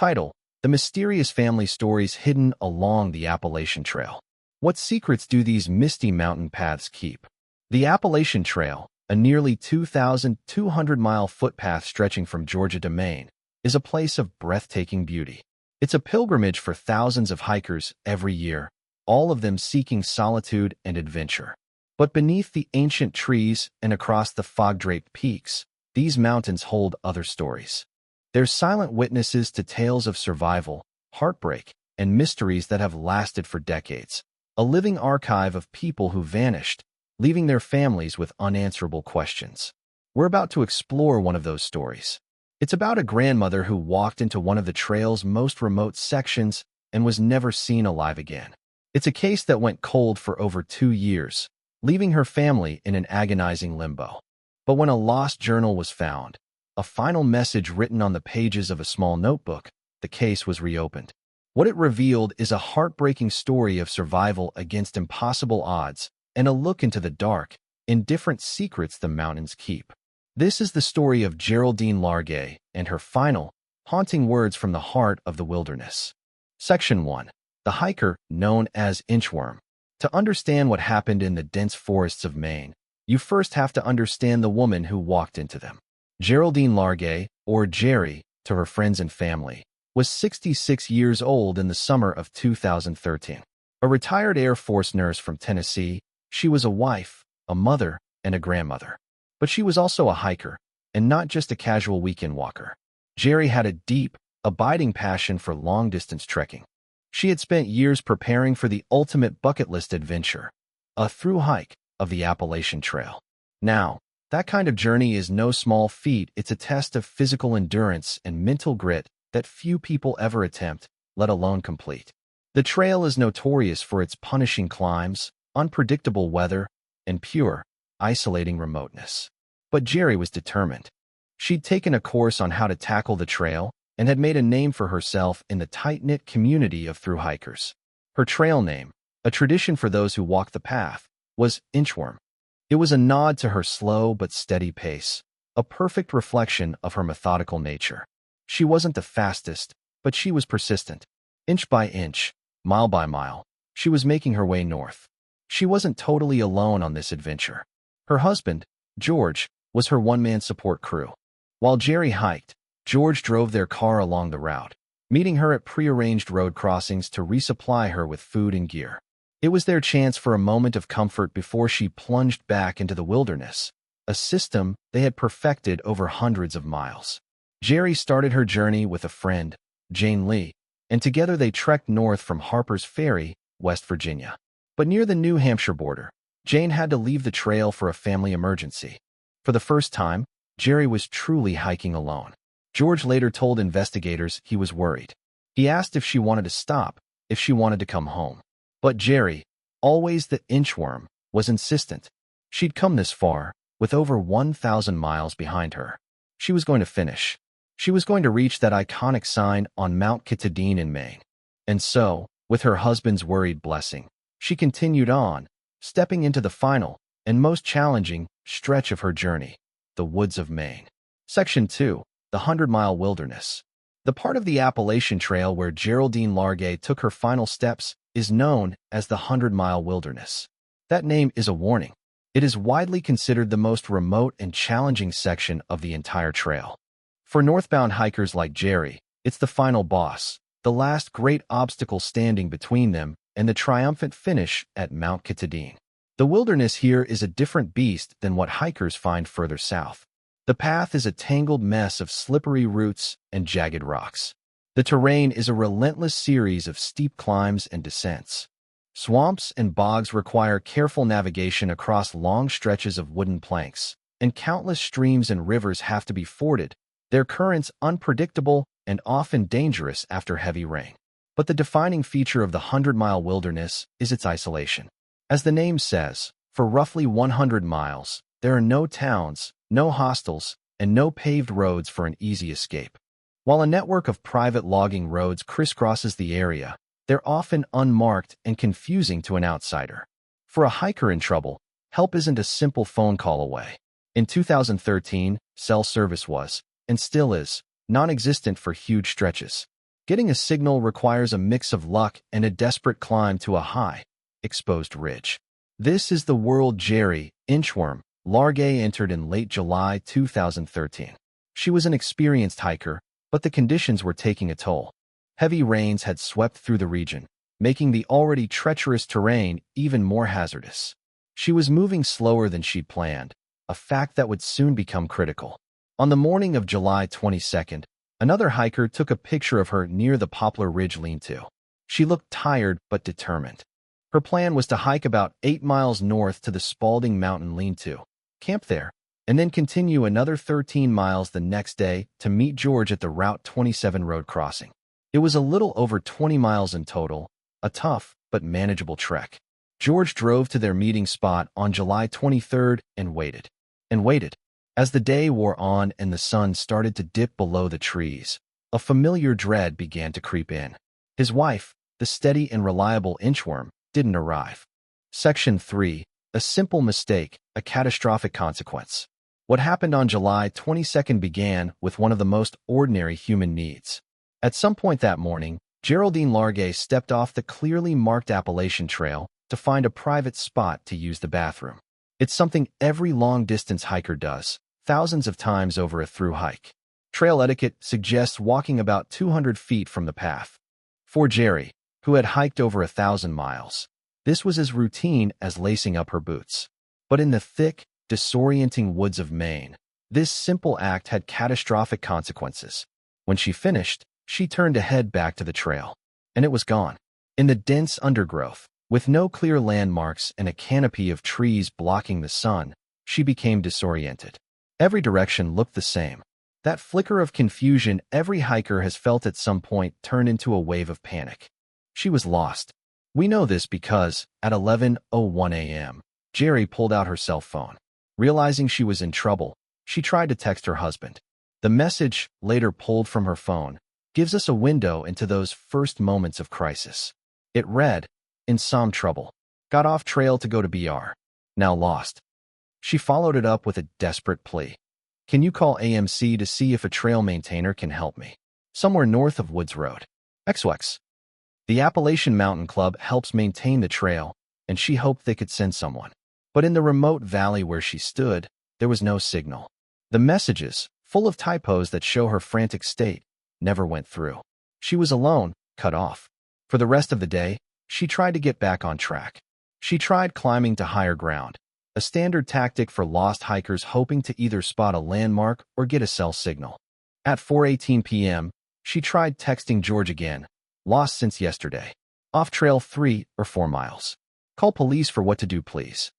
Title: The Mysterious Family Stories Hidden Along the Appalachian Trail. What secrets do these misty mountain paths keep? The Appalachian Trail, a nearly 2,200-mile footpath stretching from Georgia to Maine, is a place of breathtaking beauty. It's a pilgrimage for thousands of hikers every year, all of them seeking solitude and adventure. But beneath the ancient trees and across the fog-draped peaks, these mountains hold other stories. They're silent witnesses to tales of survival, heartbreak, and mysteries that have lasted for decades. A living archive of people who vanished, leaving their families with unanswerable questions. We're about to explore one of those stories. It's about a grandmother who walked into one of the trail's most remote sections and was never seen alive again. It's a case that went cold for over 2 years, leaving her family in an agonizing limbo. But when a lost journal was found, a final message written on the pages of a small notebook, the case was reopened. What it revealed is a heartbreaking story of survival against impossible odds and a look into the dark, indifferent secrets the mountains keep. This is the story of Geraldine Largay and her final, haunting words from the heart of the wilderness. Section 1. The hiker, known as Inchworm. To understand what happened in the dense forests of Maine, you first have to understand the woman who walked into them. Geraldine Largay, or Jerry, to her friends and family, was 66 years old in the summer of 2013. A retired Air Force nurse from Tennessee, she was a wife, a mother, and a grandmother. But she was also a hiker, and not just a casual weekend walker. Jerry had a deep, abiding passion for long-distance trekking. She had spent years preparing for the ultimate bucket list adventure, a through hike of the Appalachian Trail. Now, that kind of journey is no small feat. It's a test of physical endurance and mental grit that few people ever attempt, let alone complete. The trail is notorious for its punishing climbs, unpredictable weather, and pure, isolating remoteness. But Jerry was determined. She'd taken a course on how to tackle the trail and had made a name for herself in the tight-knit community of thru hikers. Her trail name, a tradition for those who walk the path, was Inchworm. It was a nod to her slow but steady pace, a perfect reflection of her methodical nature. She wasn't the fastest, but she was persistent. Inch by inch, mile by mile, she was making her way north. She wasn't totally alone on this adventure. Her husband, George, was her one-man support crew. While Jerry hiked, George drove their car along the route, meeting her at prearranged road crossings to resupply her with food and gear. It was their chance for a moment of comfort before she plunged back into the wilderness, a system they had perfected over hundreds of miles. Jerry started her journey with a friend, Jane Lee, and together they trekked north from Harper's Ferry, West Virginia. But near the New Hampshire border, Jane had to leave the trail for a family emergency. For the first time, Jerry was truly hiking alone. George later told investigators he was worried. He asked if she wanted to stop, if she wanted to come home. But Jerry, always the inchworm, was insistent. She'd come this far, with over 1,000 miles behind her. She was going to finish. She was going to reach that iconic sign on Mount Katahdin in Maine. And so, with her husband's worried blessing, she continued on, stepping into the final, and most challenging, stretch of her journey, the woods of Maine. Section 2. The 100-Mile Wilderness. The part of the Appalachian Trail where Geraldine Largay took her final steps is known as the 100-Mile Wilderness. That name is a warning. It is widely considered the most remote and challenging section of the entire trail. For northbound hikers like Jerry, it's the final boss, the last great obstacle standing between them and the triumphant finish at Mount Katahdin. The wilderness here is a different beast than what hikers find further south. The path is a tangled mess of slippery roots and jagged rocks. The terrain is a relentless series of steep climbs and descents. Swamps and bogs require careful navigation across long stretches of wooden planks, and countless streams and rivers have to be forded, their currents unpredictable and often dangerous after heavy rain. But the defining feature of the 100-Mile Wilderness is its isolation. As the name says, for roughly 100 miles, there are no towns, no hostels, and no paved roads for an easy escape. While a network of private logging roads crisscrosses the area, they're often unmarked and confusing to an outsider. For a hiker in trouble, help isn't a simple phone call away. In 2013, cell service was, and still is, non-existent for huge stretches. Getting a signal requires a mix of luck and a desperate climb to a high, exposed ridge. This is the world Inchworm Largay entered in late July 2013. She was an experienced hiker, but the conditions were taking a toll. Heavy rains had swept through the region, making the already treacherous terrain even more hazardous. She was moving slower than she'd planned, a fact that would soon become critical. On the morning of July 22nd, another hiker took a picture of her near the Poplar Ridge lean-to. She looked tired but determined. Her plan was to hike about 8 miles north to the Spalding Mountain lean-to, camp there, and then continue another 13 miles the next day to meet George at the Route 27 road crossing. It was a little over 20 miles in total, a tough but manageable trek. George drove to their meeting spot on July 23rd and waited. And waited. As the day wore on and the sun started to dip below the trees, a familiar dread began to creep in. His wife, the steady and reliable Inchworm, didn't arrive. Section 3. A simple mistake, a catastrophic consequence. What happened on July 22nd began with one of the most ordinary human needs. At some point that morning, Geraldine Largay stepped off the clearly marked Appalachian Trail to find a private spot to use the bathroom. It's something every long-distance hiker does, thousands of times over a through hike. Trail etiquette suggests walking about 200 feet from the path. For Jerry, who had hiked over 1,000 miles, this was as routine as lacing up her boots. But in the thick, disorienting woods of Maine, this simple act had catastrophic consequences. When she finished, she turned to head back to the trail, and it was gone. In the dense undergrowth, with no clear landmarks and a canopy of trees blocking the sun, she became disoriented. Every direction looked the same. That flicker of confusion every hiker has felt at some point turned into a wave of panic. She was lost. We know this because, at 11:01 a.m., Jerry pulled out her cell phone. Realizing she was in trouble, she tried to text her husband. The message, later pulled from her phone, gives us a window into those first moments of crisis. It read, "In some trouble. Got off trail to go to BR. Now lost." She followed it up with a desperate plea. "Can you call AMC to see if a trail maintainer can help me? Somewhere north of Woods Road. XOX. The Appalachian Mountain Club helps maintain the trail, and she hoped they could send someone. But in the remote valley where she stood, there was no signal. The messages, full of typos that show her frantic state, never went through. She was alone, cut off. For the rest of the day, she tried to get back on track. She tried climbing to higher ground, a standard tactic for lost hikers hoping to either spot a landmark or get a cell signal. At 4:18 p.m., she tried texting George again. "Lost since yesterday. Off trail 3 or 4 miles. Call police for what to do, please."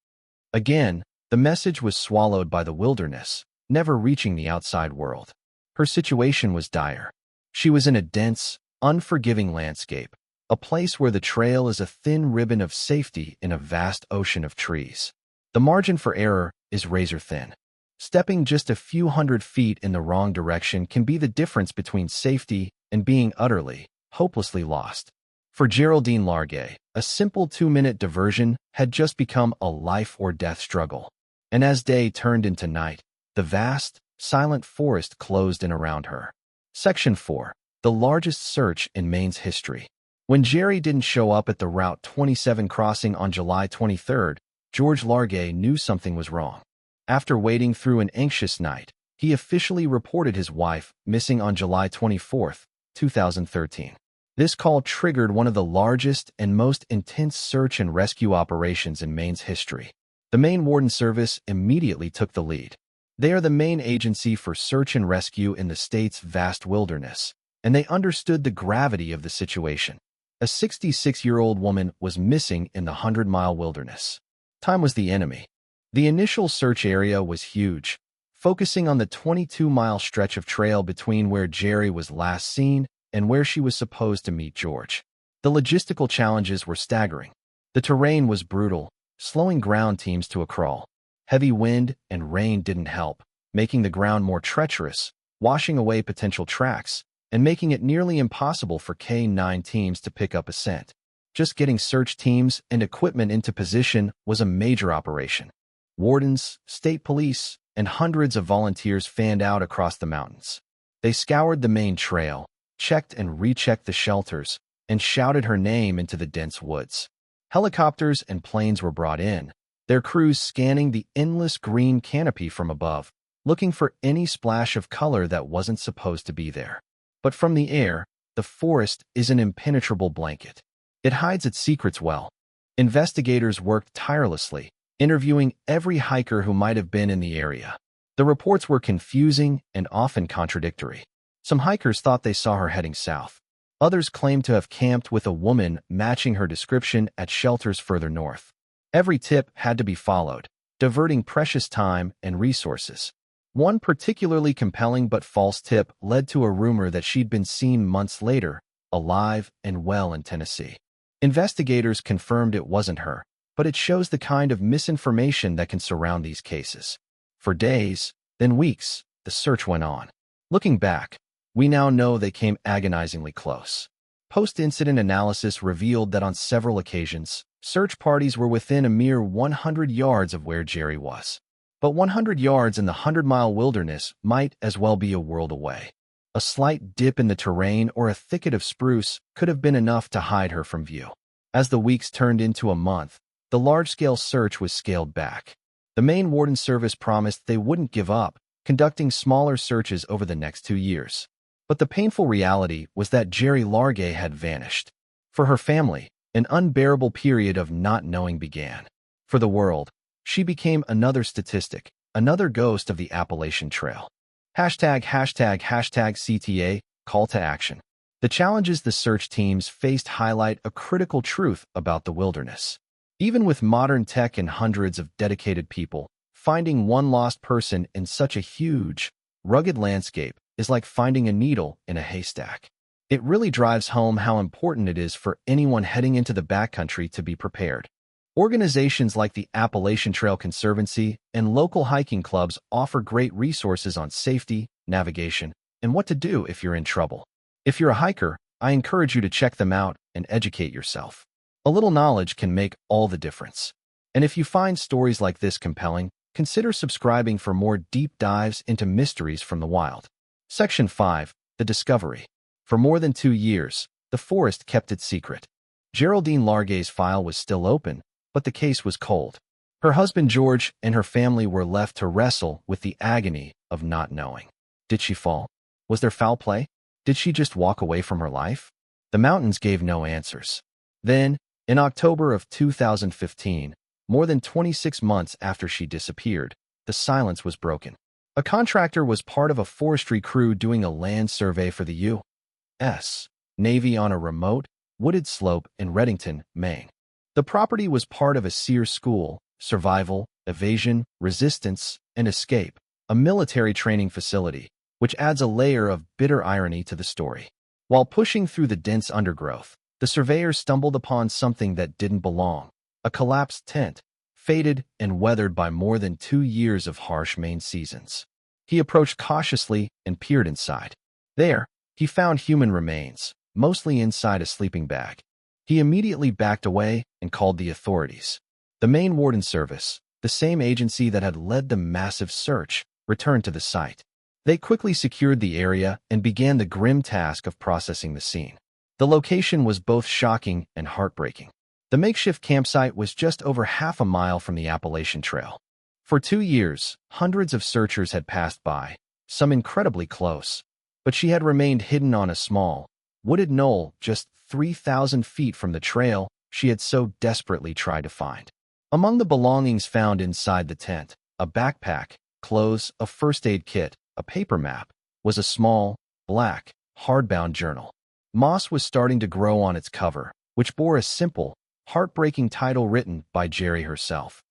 Again, the message was swallowed by the wilderness, never reaching the outside world. Her situation was dire. She was in a dense, unforgiving landscape, a place where the trail is a thin ribbon of safety in a vast ocean of trees. The margin for error is razor thin. Stepping just a few hundred feet in the wrong direction can be the difference between safety and being utterly, hopelessly lost. For Geraldine Largay, a simple 2-minute diversion had just become a life-or-death struggle. And as day turned into night, the vast, silent forest closed in around her. Section 4. The largest search in Maine's history. When Jerry didn't show up at the Route 27 crossing on July 23rd, George Largay knew something was wrong. After waiting through an anxious night, he officially reported his wife missing on July 24th, 2013. This call triggered one of the largest and most intense search and rescue operations in Maine's history. The Maine Warden Service immediately took the lead. They are the main agency for search and rescue in the state's vast wilderness, and they understood the gravity of the situation. A 66-year-old woman was missing in the 100-mile wilderness. Time was the enemy. The initial search area was huge, focusing on the 22-mile stretch of trail between where Jerry was last seen and where she was supposed to meet George. The logistical challenges were staggering. The terrain was brutal, slowing ground teams to a crawl. Heavy wind and rain didn't help, making the ground more treacherous, washing away potential tracks, and making it nearly impossible for K-9 teams to pick up a scent. Just getting search teams and equipment into position was a major operation. Wardens, state police, and hundreds of volunteers fanned out across the mountains. They scoured the main trail, checked and rechecked the shelters, and shouted her name into the dense woods. Helicopters and planes were brought in, their crews scanning the endless green canopy from above, looking for any splash of color that wasn't supposed to be there. But from the air, the forest is an impenetrable blanket. It hides its secrets well. Investigators worked tirelessly, interviewing every hiker who might have been in the area. The reports were confusing and often contradictory. Some hikers thought they saw her heading south. Others claimed to have camped with a woman matching her description at shelters further north. Every tip had to be followed, diverting precious time and resources. One particularly compelling but false tip led to a rumor that she'd been seen months later, alive and well in Tennessee. Investigators confirmed it wasn't her, but it shows the kind of misinformation that can surround these cases. For days, then weeks, the search went on. Looking back, we now know they came agonizingly close. Post-incident analysis revealed that on several occasions, search parties were within a mere 100 yards of where Jerry was. But 100 yards in the 100-mile wilderness might as well be a world away. A slight dip in the terrain or a thicket of spruce could have been enough to hide her from view. As the weeks turned into a month, the large-scale search was scaled back. The Maine Warden Service promised they wouldn't give up, conducting smaller searches over the next 2 years. But the painful reality was that Geraldine Largay had vanished. For her family, an unbearable period of not knowing began. For the world, she became another statistic, another ghost of the Appalachian Trail. #CTA, call to action. The challenges the search teams faced highlight a critical truth about the wilderness. Even with modern tech and hundreds of dedicated people, finding one lost person in such a huge, rugged landscape is like finding a needle in a haystack. It really drives home how important it is for anyone heading into the backcountry to be prepared. Organizations like the Appalachian Trail Conservancy and local hiking clubs offer great resources on safety, navigation, and what to do if you're in trouble. If you're a hiker, I encourage you to check them out and educate yourself. A little knowledge can make all the difference. And if you find stories like this compelling, consider subscribing for more deep dives into mysteries from the wild. Section 5. The Discovery. For more than 2 years, the forest kept its secret. Geraldine Largay's file was still open, but the case was cold. Her husband George and her family were left to wrestle with the agony of not knowing. Did she fall? Was there foul play? Did she just walk away from her life? The mountains gave no answers. Then, in October of 2015, more than 26 months after she disappeared, the silence was broken. A contractor was part of a forestry crew doing a land survey for the U.S. Navy on a remote, wooded slope in Redington, Maine. The property was part of a Sears school, survival, evasion, resistance, and escape, a military training facility, which adds a layer of bitter irony to the story. While pushing through the dense undergrowth, the surveyors stumbled upon something that didn't belong, a collapsed tent, faded and weathered by more than 2 years of harsh Maine seasons. He approached cautiously and peered inside. There, he found human remains, mostly inside a sleeping bag. He immediately backed away and called the authorities. The Maine Warden Service, the same agency that had led the massive search, returned to the site. They quickly secured the area and began the grim task of processing the scene. The location was both shocking and heartbreaking. The makeshift campsite was just over half a mile from the Appalachian Trail. For 2 years, hundreds of searchers had passed by, some incredibly close, but she had remained hidden on a small, wooded knoll just 3,000 feet from the trail she had so desperately tried to find. Among the belongings found inside the tent, a backpack, clothes, a first aid kit, a paper map, was a small, black, hardbound journal. Moss was starting to grow on its cover, which bore a simple, heartbreaking title written by Jerry herself.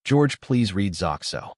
George, please read Zoxo.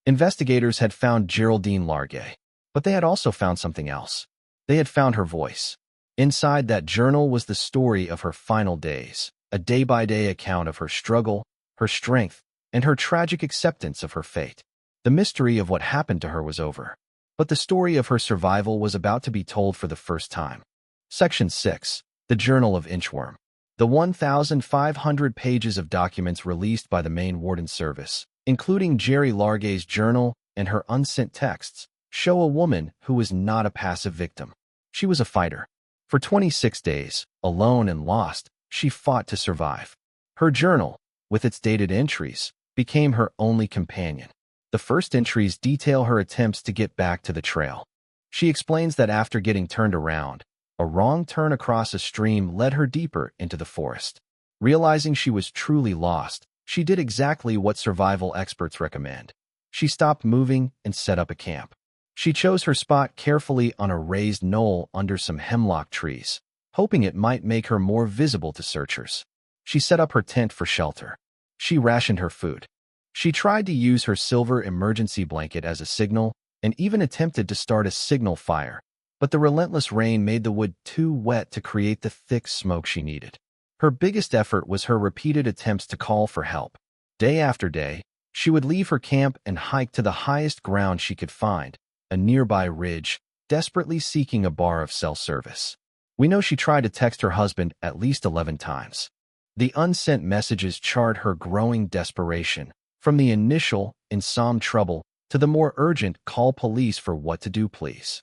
Investigators had found Geraldine Largay, but they had also found something else. They had found her voice. Inside that journal was the story of her final days, a day-by-day account of her struggle, her strength, and her tragic acceptance of her fate. The mystery of what happened to her was over, but the story of her survival was about to be told for the first time. Section 6. The Journal of Inchworm. The 1,500 pages of documents released by the Maine Warden Service, including Geraldine Largay's journal and her unsent texts, show a woman who was not a passive victim. She was a fighter. For 26 days, alone and lost, she fought to survive. Her journal, with its dated entries, became her only companion. The first entries detail her attempts to get back to the trail. She explains that after getting turned around, a wrong turn across a stream led her deeper into the forest. Realizing she was truly lost, she did exactly what survival experts recommend. She stopped moving and set up a camp. She chose her spot carefully on a raised knoll under some hemlock trees, hoping it might make her more visible to searchers. She set up her tent for shelter. She rationed her food. She tried to use her silver emergency blanket as a signal and even attempted to start a signal fire, but the relentless rain made the wood too wet to create the thick smoke she needed. Her biggest effort was her repeated attempts to call for help. Day after day, she would leave her camp and hike to the highest ground she could find, a nearby ridge, desperately seeking a bar of cell service. We know she tried to text her husband at least 11 times. The unsent messages chart her growing desperation, from the initial, "in some trouble," to the more urgent, "call police for what to do, please."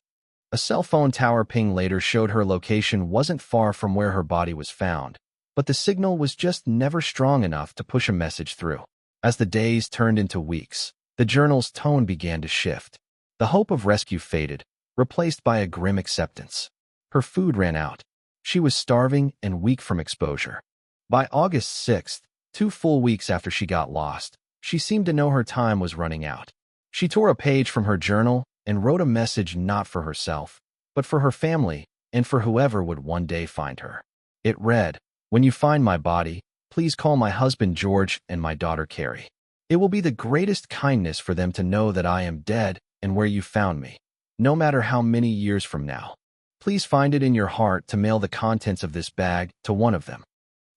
A cell phone tower ping later showed her location wasn't far from where her body was found, but the signal was just never strong enough to push a message through. As the days turned into weeks, the journal's tone began to shift. The hope of rescue faded, replaced by a grim acceptance. Her food ran out. She was starving and weak from exposure. By August 6th, 2 full weeks after she got lost, she seemed to know her time was running out. She tore a page from her journal and wrote a message not for herself, but for her family and for whoever would one day find her. It read, "When you find my body, please call my husband George and my daughter Carrie. It will be the greatest kindness for them to know that I am dead and where you found me, no matter how many years from now. Please find it in your heart to mail the contents of this bag to one of them."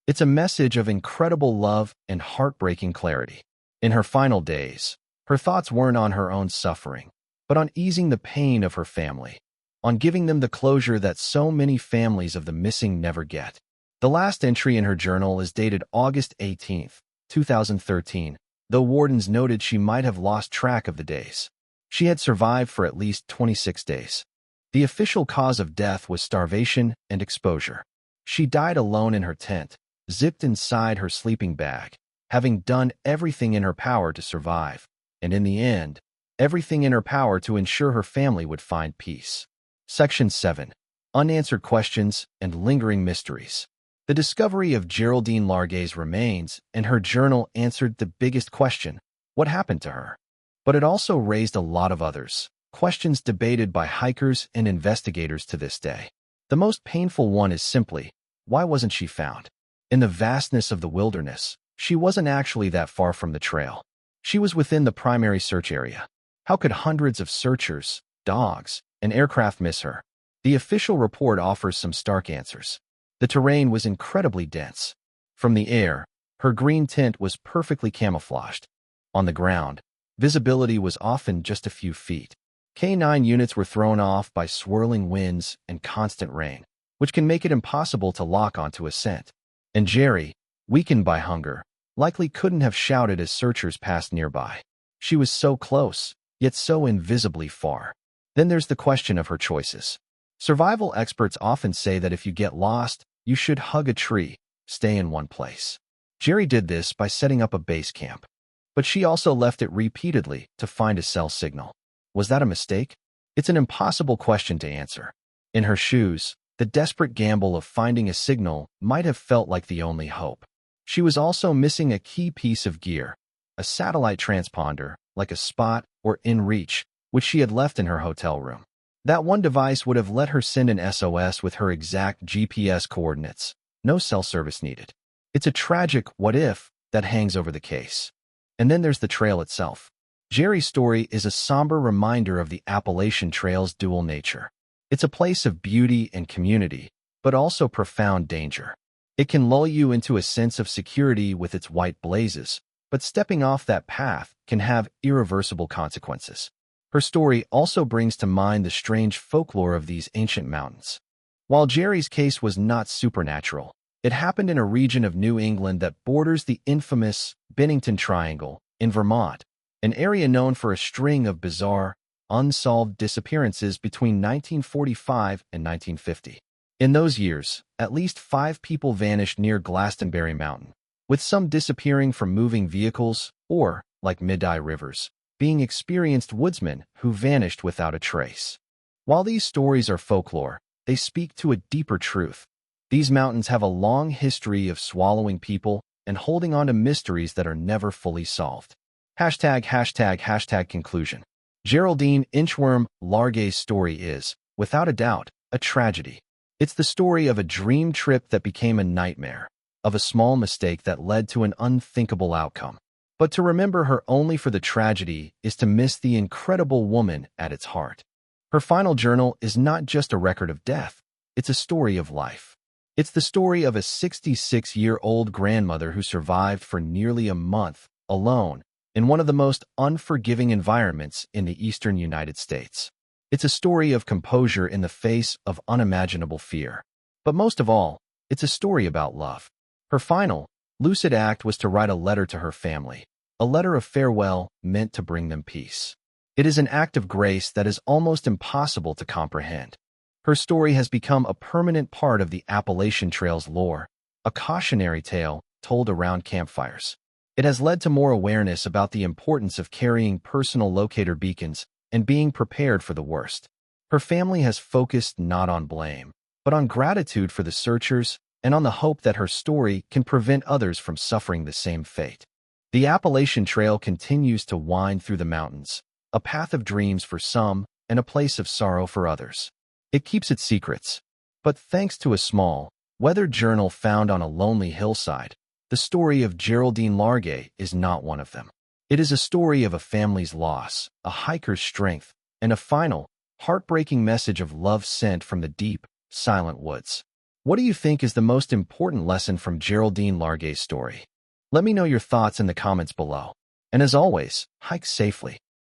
It's a message of incredible love and heartbreaking clarity. In her final days, her thoughts weren't on her own suffering, but on easing the pain of her family, on giving them the closure that so many families of the missing never get. The last entry in her journal is dated August 18th, 2013, though wardens noted she might have lost track of the days. She had survived for at least 26 days. The official cause of death was starvation and exposure. She died alone in her tent, zipped inside her sleeping bag, having done everything in her power to survive, and in the end, everything in her power to ensure her family would find peace. Section 7. Unanswered Questions and Lingering Mysteries. The discovery of Geraldine Largay's remains and her journal answered the biggest question: what happened to her? But it also raised a lot of others, questions debated by hikers and investigators to this day. The most painful one is simply, why wasn't she found? In the vastness of the wilderness, she wasn't actually that far from the trail. She was within the primary search area. How could hundreds of searchers, dogs, and aircraft miss her? The official report offers some stark answers. The terrain was incredibly dense. From the air, her green tint was perfectly camouflaged. On the ground, visibility was often just a few feet. K9 units were thrown off by swirling winds and constant rain, which can make it impossible to lock onto a scent. And Jerry, weakened by hunger, likely couldn't have shouted as searchers passed nearby. She was so close, yet so invisibly far. Then there's the question of her choices. Survival experts often say that if you get lost, you should hug a tree, stay in one place. Jerry did this by setting up a base camp. But she also left it repeatedly to find a cell signal. Was that a mistake? It's an impossible question to answer. In her shoes, the desperate gamble of finding a signal might have felt like the only hope. She was also missing a key piece of gear, a satellite transponder, like a Spot or InReach, which she had left in her hotel room. That one device would have let her send an SOS with her exact GPS coordinates. No cell service needed. It's a tragic what if that hangs over the case. And then there's the trail itself. Jerry's story is a somber reminder of the Appalachian Trail's dual nature. It's a place of beauty and community, but also profound danger. It can lull you into a sense of security with its white blazes, but stepping off that path can have irreversible consequences. Her story also brings to mind the strange folklore of these ancient mountains. While Jerry's case was not supernatural, it happened in a region of New England that borders the infamous Bennington Triangle in Vermont, an area known for a string of bizarre, unsolved disappearances between 1945 and 1950. In those years, at least 5 people vanished near Glastonbury Mountain, with some disappearing from moving vehicles or, like Mid-Eye Rivers, being experienced woodsmen who vanished without a trace. While these stories are folklore, they speak to a deeper truth. These mountains have a long history of swallowing people and holding on to mysteries that are never fully solved. Conclusion. Geraldine Inchworm Largay's story is, without a doubt, a tragedy. It's the story of a dream trip that became a nightmare, of a small mistake that led to an unthinkable outcome. But to remember her only for the tragedy is to miss the incredible woman at its heart. Her final journal is not just a record of death, it's a story of life. It's the story of a 66-year-old grandmother who survived for nearly a month, alone, in one of the most unforgiving environments in the eastern United States. It's a story of composure in the face of unimaginable fear. But most of all, it's a story about love. Her final, lucid act was to write a letter to her family, a letter of farewell meant to bring them peace. It is an act of grace that is almost impossible to comprehend. Her story has become a permanent part of the Appalachian Trail's lore, a cautionary tale told around campfires. It has led to more awareness about the importance of carrying personal locator beacons and being prepared for the worst. Her family has focused not on blame, but on gratitude for the searchers and on the hope that her story can prevent others from suffering the same fate. The Appalachian Trail continues to wind through the mountains, a path of dreams for some and a place of sorrow for others. It keeps its secrets, but thanks to a small, weathered journal found on a lonely hillside, the story of Geraldine Largay is not one of them. It is a story of a family's loss, a hiker's strength, and a final, heartbreaking message of love sent from the deep, silent woods. What do you think is the most important lesson from Geraldine Largay's story? Let me know your thoughts in the comments below. And as always, hike safely.